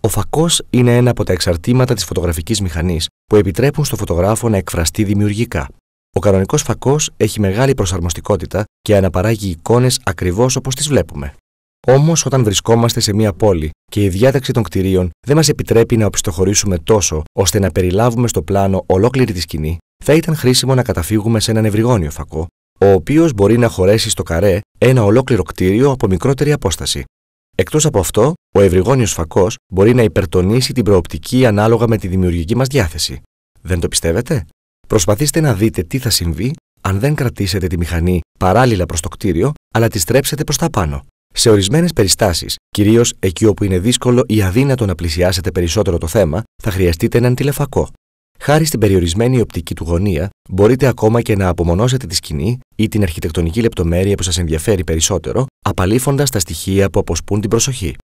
Ο φακός είναι ένα από τα εξαρτήματα της φωτογραφικής μηχανής που επιτρέπουν στο φωτογράφο να εκφραστεί δημιουργικά. Ο κανονικός φακός έχει μεγάλη προσαρμοστικότητα και αναπαράγει εικόνες ακριβώς όπως τις βλέπουμε. Όμως, όταν βρισκόμαστε σε μια πόλη και η διάταξη των κτηρίων δεν μας επιτρέπει να οπισθοχωρήσουμε τόσο ώστε να περιλάβουμε στο πλάνο ολόκληρη τη σκηνή, θα ήταν χρήσιμο να καταφύγουμε σε έναν ευρυγόνιο φακό, ο οποίος μπορεί να χωρέσει στο καρέ ένα ολόκληρο κτίριο από μικρότερη απόσταση. Εκτός από αυτό, ο ευρυγόνιος φακός μπορεί να υπερτονίσει την προοπτική ανάλογα με τη δημιουργική μας διάθεση. Δεν το πιστεύετε? Προσπαθήστε να δείτε τι θα συμβεί αν δεν κρατήσετε τη μηχανή παράλληλα προς το κτίριο, αλλά τη στρέψετε προς τα πάνω. Σε ορισμένες περιστάσεις, κυρίως εκεί όπου είναι δύσκολο ή αδύνατο να πλησιάσετε περισσότερο το θέμα, θα χρειαστείτε έναν τηλεφακό. Χάρη στην περιορισμένη οπτική του γωνία, μπορείτε ακόμα και να απομονώσετε τη σκηνή ή την αρχιτεκτονική λεπτομέρεια που σας ενδιαφέρει περισσότερο, απαλήφοντας τα στοιχεία που αποσπούν την προσοχή.